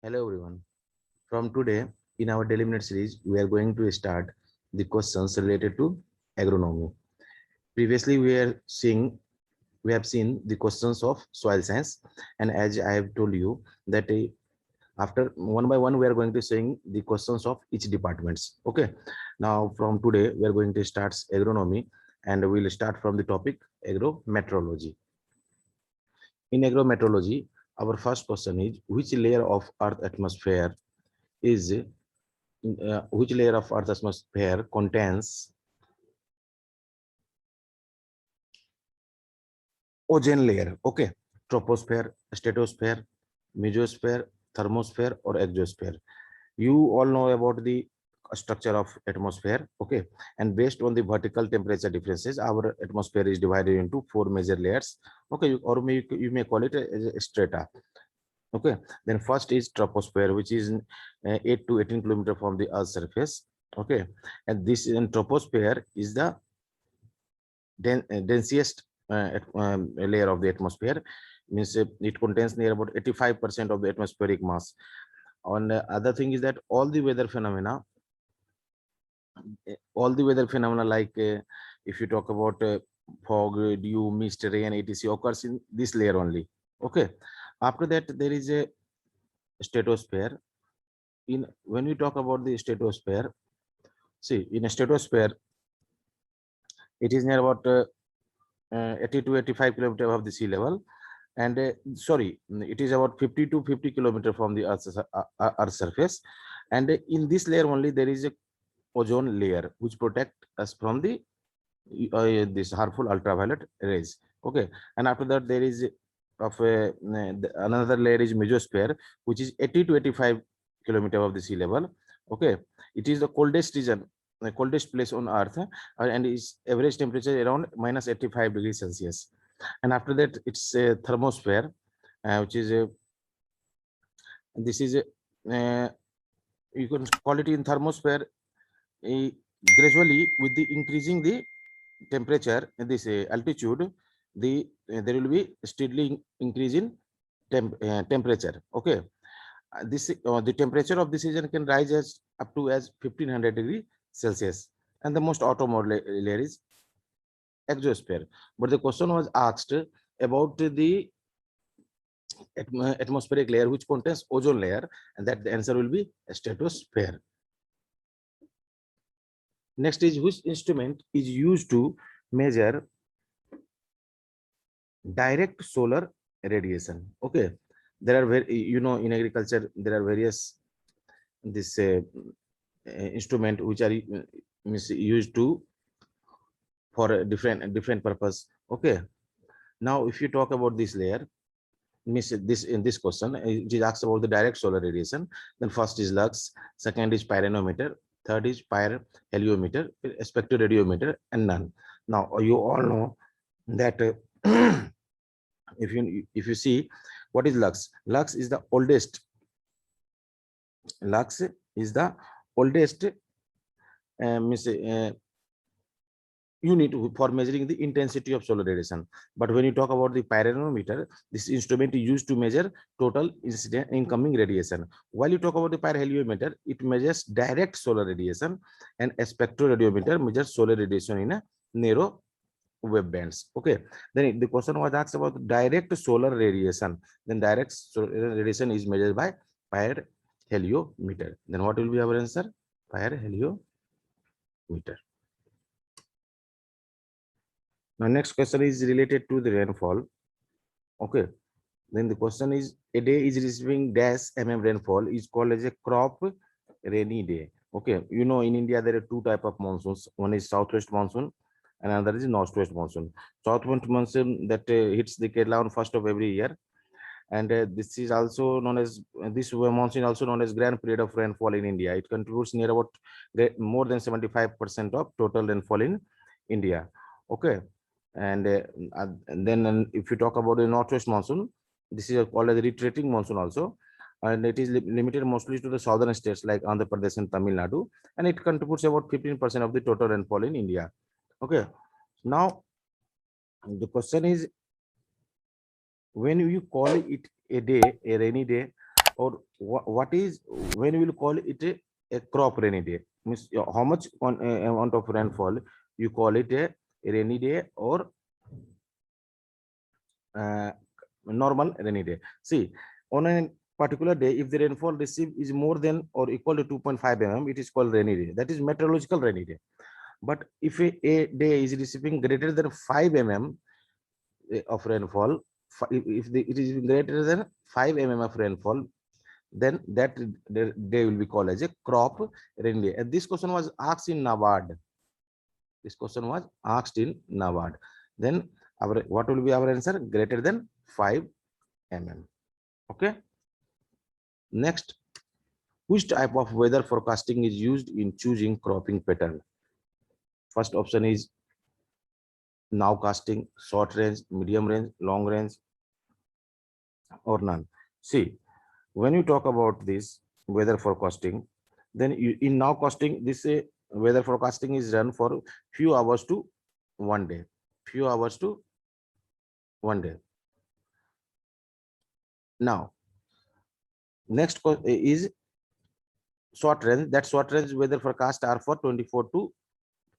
Hello everyone. From today, in our daily minute series, we are going to start the questions related to agronomy. Previously, we have seen the questions of soil science, and as I have told you that after one by one, we are going to seeing the questions of each departments. Okay. Now from today, we are going to start agronomy, and we'll start from the topic agrometeorology. In agrometeorology, our first question is which layer of Earth atmosphere is which layer of Earth atmosphere contains ozone layer? Okay, troposphere, stratosphere, mesosphere, thermosphere, or exosphere. You all know about the structure of atmosphere. Okay, and based on the vertical temperature differences, our atmosphere is divided into four major layers. Okay, you may call it a strata. Okay, then first is troposphere, which is 8 to 18 kilometer from the Earth's surface. Okay, and this in troposphere is the densiest layer of the atmosphere. Means it contains near about 85% of the atmospheric mass. And other thing is that all the weather phenomena like if you talk about fog, dew, mist, rain, etc. occurs in this layer only. Okay, after that there is a stratosphere. In when we talk about the stratosphere, see in a stratosphere it is near about 80 to 85 kilometer above the sea level, and sorry, it is about 50 to 50 kilometer from the earth's surface. And in this layer only there is a ozone layer which protect us from the this harmful ultraviolet rays. Okay, and after that there is another layer is mesosphere, which is 80 to 85 kilometer above the sea level. Okay, it is the coldest region, the coldest place on earth, and its average temperature around minus 85 degrees Celsius. And after that it's a thermosphere, which is a this is a you can call it in thermosphere. uh, Gradually with the increasing the temperature in this altitude, there will be steadily increase in temperature. Okay, this the temperature of this region can rise as up to as 1500 degree Celsius. And the most automotive layer is exosphere. But the question was asked about the atmospheric layer which contains ozone layer, and that the answer will be stratosphere. Next is which instrument is used to measure direct solar radiation? Okay, there are very, in agriculture there are various this instrument which are used to for a different purpose. Okay, now if you talk about this layer, miss this in this question it is asked about the direct solar radiation. Then first is lux, second is pyranometer, third is heliometer, spectroradiometer, and none. Now you all know that if you see what is lux. Lux is the oldest lux is the oldest unit for measuring the intensity of solar radiation. But when you talk about the pyranometer, this instrument is used to measure total incident incoming radiation. While you talk about the pyrheliometer, it measures direct solar radiation, and a spectroradiometer measures solar radiation in a narrow wave bands. Okay, then the question was asked about direct solar radiation. Then direct solar radiation is measured by pyrheliometer. Then what will be our answer? Pyrheliometer. Now next question is related to the rainfall. Okay, then the question is a day is receiving dash rainfall is called as a crop rainy day. Okay, in India there are two type of monsoons. One is southwest monsoon and another is northwest monsoon. Southwest monsoon that hits the Kerala on first of every year, and this is also known as this monsoon also known as grand period of rainfall in India. It contributes near about more than 75% of total rainfall in India. Okay, and then if you talk about the northwest monsoon, this is called as a retreating monsoon also, and it is limited mostly to the southern states like Andhra Pradesh and Tamil Nadu, and it contributes about 15% of the total rainfall in India. Okay, now the question is when you call it a day, a rainy day, or what is, when we will call it a crop rainy day, means how much amount of rainfall you call it a rainy day or uh, normal rainy day. See, on a particular day, if the rainfall received is more than or equal to 2.5 mm, it is called rainy day. That is meteorological rainy day. But if a day is receiving greater than 5 mm of rainfall, if it is greater than 5 mm of rainfall, then that day will be called as a crop rainy day. And this question was asked in NABARD. This question was asked in NABARD. Then our what will be our answer? Greater than 5 mm. Okay. Next, which type of weather forecasting is used in choosing cropping pattern? First option is nowcasting, short range, medium range, long range, or none. See, when you talk about this weather forecasting, then in nowcasting, this weather forecasting is done for few hours to 1 day, few hours to 1 day. Now, next is short range. That short range weather forecast are for 24 to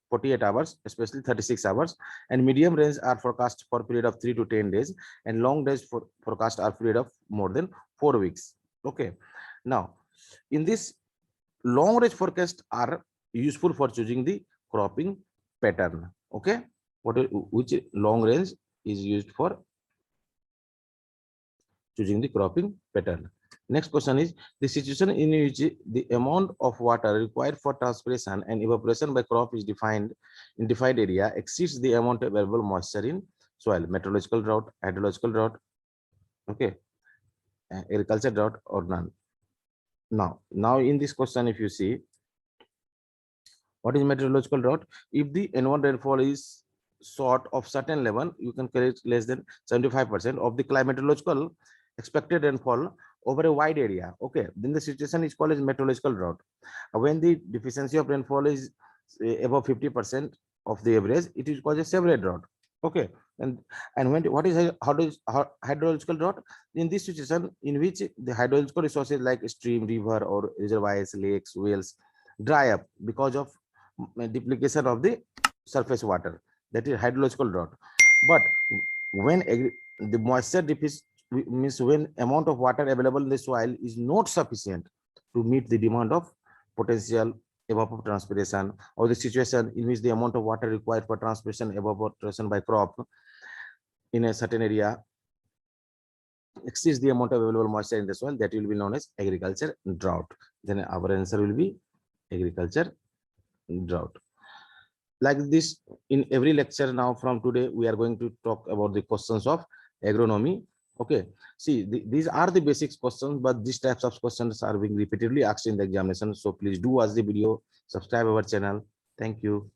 48 hours, especially 36 hours, and medium range are forecast for period of 3 to 10 days, and long range forecast are period of more than 4 weeks. Okay. Now, in this long range forecast are useful for choosing the cropping pattern. Okay. Which long range is used for choosing the cropping pattern. Next question is the situation in which the amount of water required for transpiration and evaporation by crop is defined in defined area exceeds the amount of available moisture in soil. Meteorological drought, hydrological drought, okay, agriculture drought, or none. Now in this question, if you see what is meteorological drought, if the annual rainfall is short of certain level, you can collect less than 75% of the climatological expected rainfall over a wide area. Okay, then the situation is called as meteorological drought. When the deficiency of rainfall is above 50% of the average, it is called a severe drought. Okay, and when what is hydrological drought? In this situation, in which the hydrological resources like stream, river, or reservoirs, lakes, wells dry up because of duplication of the surface water, that is hydrological drought. But when the moisture deficit, means when amount of water available in the soil is not sufficient to meet the demand of potential evapotranspiration, or the situation in which the amount of water required for transpiration evaporation by crop in a certain area exceeds the amount of available moisture in the soil, that will be known as agriculture drought. Then our answer will be agriculture drought. Like this, in every lecture now from today, we are going to talk about the questions of agronomy. Okay, see, these are the basics questions, but these types of questions are being repeatedly asked in the examination. So please do watch the video, subscribe our channel. Thank you.